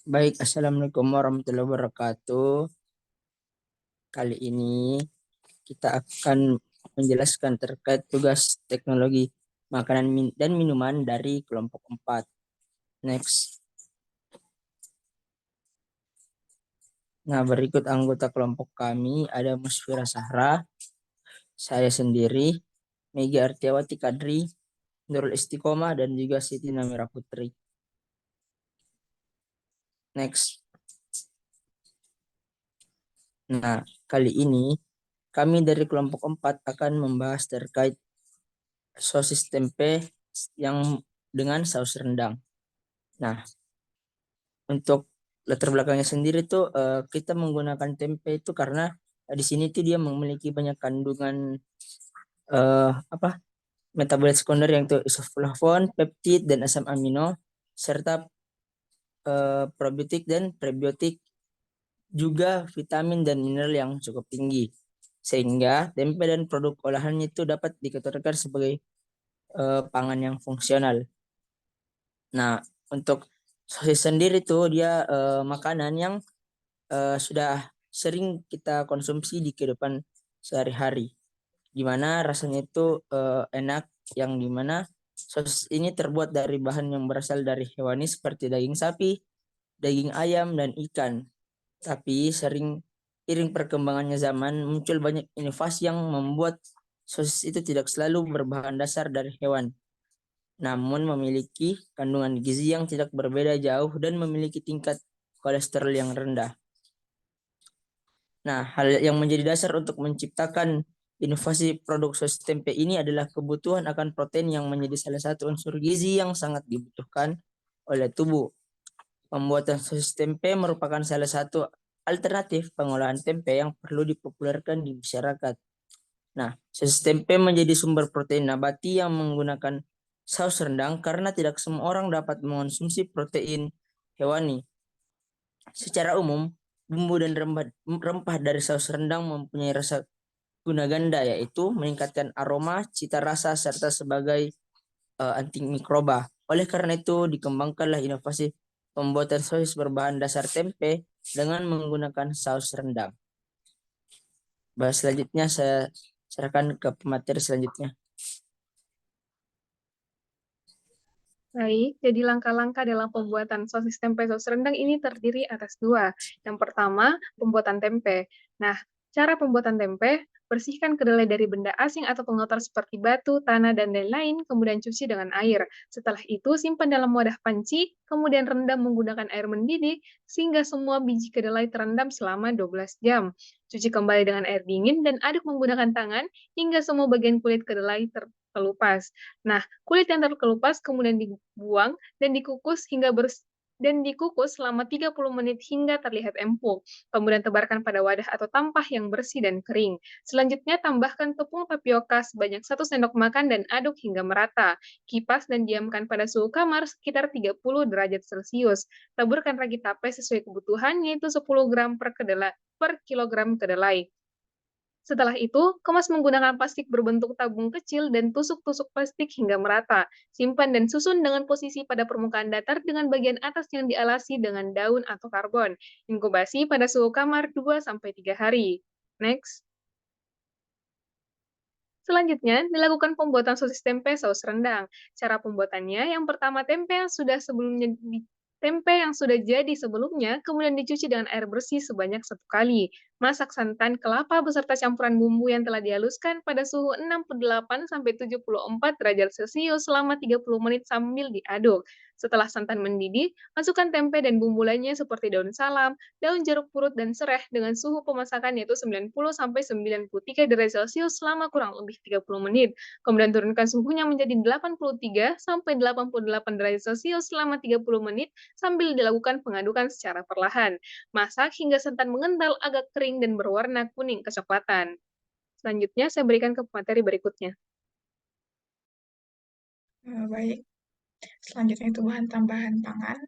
Baik, Assalamualaikum warahmatullahi wabarakatuh. Kali ini kita akan menjelaskan terkait tugas teknologi makanan dan minuman dari kelompok 4. Next. Nah, berikut anggota kelompok kami ada Musfira Sahra, saya sendiri, Megi Artiawati Kadri, Nurul Istiqomah, dan juga Siti Namira Putri. Next. Nah, kali ini kami dari kelompok 4 akan membahas terkait sosis tempe yang dengan saus rendang. Nah, untuk latar belakangnya sendiri tuh kita menggunakan tempe itu karena di sini tuh dia memiliki banyak kandungan apa metabolit sekunder yang tuh isoflavon, peptid dan asam amino serta probiotik dan prebiotik juga vitamin dan mineral yang cukup tinggi sehingga tempe dan produk olahannya itu dapat dikategorikan sebagai pangan yang fungsional. Nah, untuk sosis sendiri tuh dia makanan yang sudah sering kita konsumsi di kehidupan sehari-hari. Di mana rasanya itu enak, yang dimana sosis ini terbuat dari bahan yang berasal dari hewani seperti daging sapi, daging ayam, dan ikan. Tapi iring perkembangannya zaman muncul banyak inovasi yang membuat sosis itu tidak selalu berbahan dasar dari hewan, namun memiliki kandungan gizi yang tidak berbeda jauh dan memiliki tingkat kolesterol yang rendah. Nah, hal yang menjadi dasar untuk menciptakan inovasi produk sosis tempe ini adalah kebutuhan akan protein yang menjadi salah satu unsur gizi yang sangat dibutuhkan oleh tubuh. Pembuatan sosis tempe merupakan salah satu alternatif pengolahan tempe yang perlu dipopulerkan di masyarakat. Nah, sosis tempe menjadi sumber protein nabati yang menggunakan saus rendang karena tidak semua orang dapat mengonsumsi protein hewani. Secara umum, bumbu dan rempah dari saus rendang mempunyai rasa guna ganda, yaitu meningkatkan aroma, cita rasa, serta sebagai anti mikroba. Oleh karena itu, dikembangkanlah inovasi pembuatan sosis berbahan dasar tempe dengan menggunakan saus rendang. Bahas selanjutnya saya serahkan ke pemateri selanjutnya. Baik, jadi langkah-langkah dalam pembuatan sosis tempe saus rendang ini terdiri atas dua. Yang pertama, pembuatan tempe. Nah, cara pembuatan tempe, bersihkan kedelai dari benda asing atau pengotor seperti batu, tanah, dan lain-lain, kemudian cuci dengan air. Setelah itu, simpan dalam wadah panci, kemudian rendam menggunakan air mendidih, sehingga semua biji kedelai terendam selama 12 jam. Cuci kembali dengan air dingin dan aduk menggunakan tangan, hingga semua bagian kulit kedelai terkelupas. Nah, kulit yang terkelupas kemudian dibuang dan dikukus selama 30 menit hingga terlihat empuk. Kemudian tebarkan pada wadah atau tampah yang bersih dan kering. Selanjutnya tambahkan tepung tapioka sebanyak 1 sendok makan dan aduk hingga merata. Kipas dan diamkan pada suhu kamar sekitar 30 derajat Celcius. Taburkan ragi tape sesuai kebutuhan yaitu 10 gram per kilogram kedelai. Setelah itu, kemas menggunakan plastik berbentuk tabung kecil dan tusuk-tusuk plastik hingga merata. Simpan dan susun dengan posisi pada permukaan datar dengan bagian atas yang dialasi dengan daun atau karbon. Inkubasi pada suhu kamar 2-3 hari. Next. Selanjutnya, dilakukan pembuatan sosis tempe saus rendang. Cara pembuatannya, yang pertama tempe yang sudah jadi sebelumnya, kemudian dicuci dengan air bersih sebanyak 1 kali. Masak santan kelapa beserta campuran bumbu yang telah dihaluskan pada suhu 68-74 derajat Celcius selama 30 menit sambil diaduk. Setelah santan mendidih, masukkan tempe dan bumbu lainnya seperti daun salam, daun jeruk purut, dan serai dengan suhu pemasakan yaitu 90-93 derajat Celcius selama kurang lebih 30 menit. Kemudian turunkan suhunya menjadi 83-88 derajat Celcius selama 30 menit sambil dilakukan pengadukan secara perlahan. Masak hingga santan mengental agak kering dan berwarna kuning kecoklatan. Selanjutnya, saya berikan ke materi berikutnya. Baik. Selanjutnya itu bahan tambahan pangan.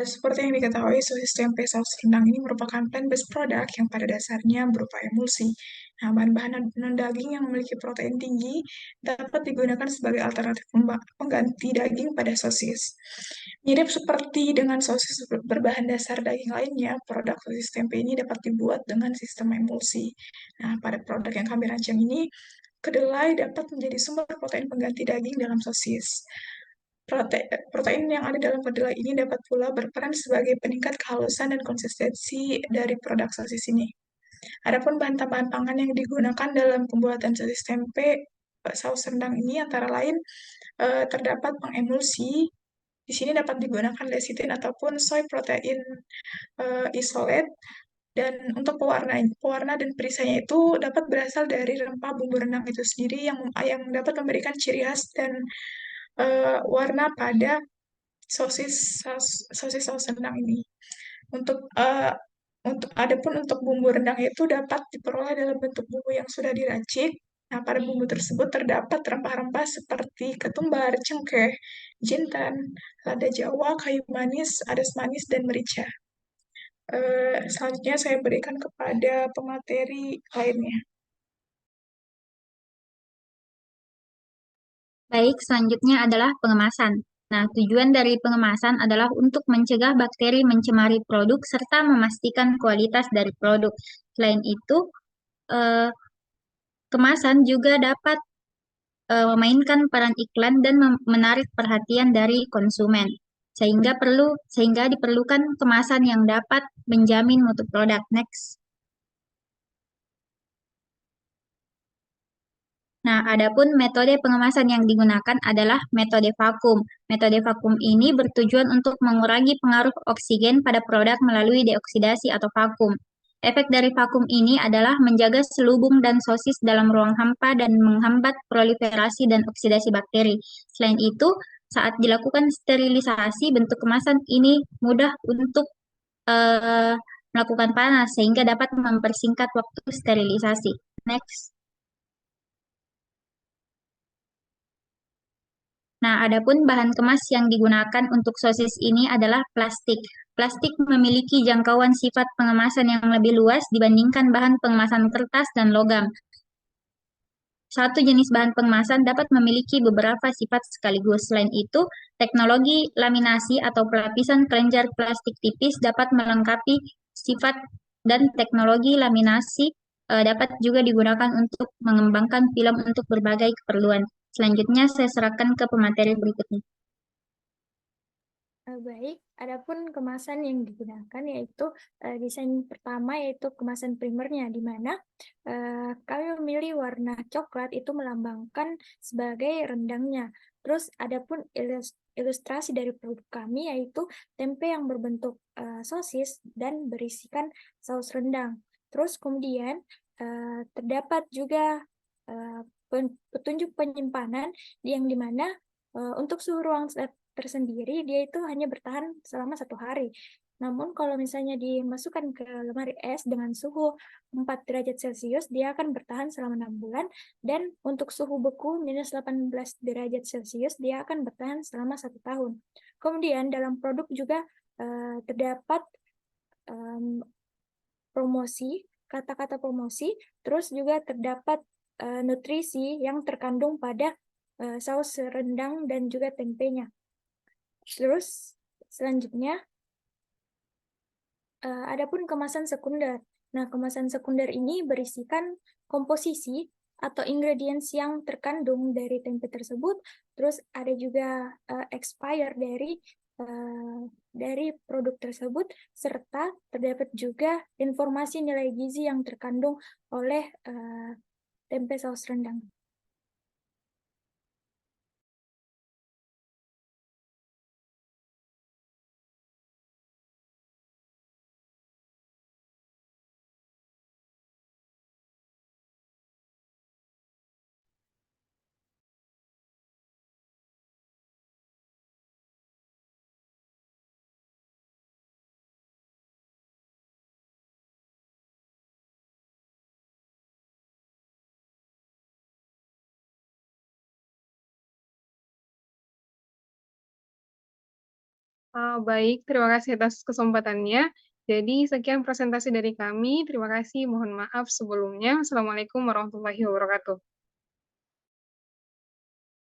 Seperti yang diketahui, sosis tempe saus rendang ini merupakan plant-based product yang pada dasarnya berupa emulsi. Nah, bahan-bahan non-daging yang memiliki protein tinggi dapat digunakan sebagai alternatif pengganti daging pada sosis. Mirip seperti dengan sosis berbahan dasar daging lainnya, produk sosis tempe ini dapat dibuat dengan sistem emulsi. Nah, pada produk yang kami rancang ini, kedelai dapat menjadi sumber protein pengganti daging dalam sosis. Protein yang ada dalam kedelai ini dapat pula berperan sebagai peningkat kehalusan dan konsistensi dari produk sosis ini. Adapun bahan tambahan pangan yang digunakan dalam pembuatan sosis tempe saus rendang ini antara lain terdapat pengemulsi. Di sini dapat digunakan lecithin ataupun soy protein isolate. Dan untuk pewarna dan perisainya itu dapat berasal dari rempah bumbu renang itu sendiri yang dapat memberikan ciri khas dan warna pada sosis saus rendang ini. Untuk adapun untuk bumbu rendang itu dapat diperoleh dalam bentuk bumbu yang sudah diracik. Nah, pada bumbu tersebut terdapat rempah-rempah seperti ketumbar, cengkeh, jintan, lada Jawa, kayu manis, adas manis, dan merica. Selanjutnya saya berikan kepada pemateri lainnya. Baik, selanjutnya adalah pengemasan. Nah, tujuan dari pengemasan adalah untuk mencegah bakteri mencemari produk serta memastikan kualitas dari produk. Selain itu, eh, kemasan juga dapat memainkan peran iklan dan menarik perhatian dari konsumen. Sehingga diperlukan kemasan yang dapat menjamin mutu produk. Next. Nah, adapun metode pengemasan yang digunakan adalah metode vakum. Metode vakum ini bertujuan untuk mengurangi pengaruh oksigen pada produk melalui deoksidasi atau vakum. Efek dari vakum ini adalah menjaga selubung dan sosis dalam ruang hampa dan menghambat proliferasi dan oksidasi bakteri. Selain itu, saat dilakukan sterilisasi, bentuk kemasan ini mudah untuk melakukan panas sehingga dapat mempersingkat waktu sterilisasi. Next. Nah, adapun bahan kemas yang digunakan untuk sosis ini adalah plastik. Plastik memiliki jangkauan sifat pengemasan yang lebih luas dibandingkan bahan pengemasan kertas dan logam. Satu jenis bahan pengemasan dapat memiliki beberapa sifat sekaligus. Selain itu, teknologi laminasi atau pelapisan kelenjar plastik tipis dapat melengkapi sifat dan teknologi laminasi dapat juga digunakan untuk mengembangkan film untuk berbagai keperluan. Selanjutnya saya serahkan ke pemateri berikutnya. Baik, adapun kemasan yang digunakan yaitu desain pertama yaitu kemasan primernya, di mana kami memilih warna coklat itu melambangkan sebagai rendangnya. Terus adapun ilustrasi dari produk kami yaitu tempe yang berbentuk sosis dan berisikan saus rendang. Terus kemudian terdapat juga petunjuk penyimpanan yang dimana untuk suhu ruang tersendiri dia itu hanya bertahan selama 1 hari. Namun kalau misalnya dimasukkan ke lemari es dengan suhu 4 derajat Celcius, dia akan bertahan selama 6 bulan. Dan untuk suhu beku minus 18 derajat Celcius, dia akan bertahan selama 1 tahun. Kemudian dalam produk juga terdapat promosi, kata-kata promosi, terus juga terdapat nutrisi yang terkandung pada saus rendang dan juga tempenya. Terus selanjutnya adapun kemasan sekunder. Nah, kemasan sekunder ini berisikan komposisi atau ingredients yang terkandung dari tempe tersebut. Terus ada juga expire dari produk tersebut, serta terdapat juga informasi nilai gizi yang terkandung oleh tempe saus rendang. Baik, terima kasih atas kesempatannya. Jadi, sekian presentasi dari kami. Terima kasih, mohon maaf sebelumnya. Assalamualaikum warahmatullahi wabarakatuh.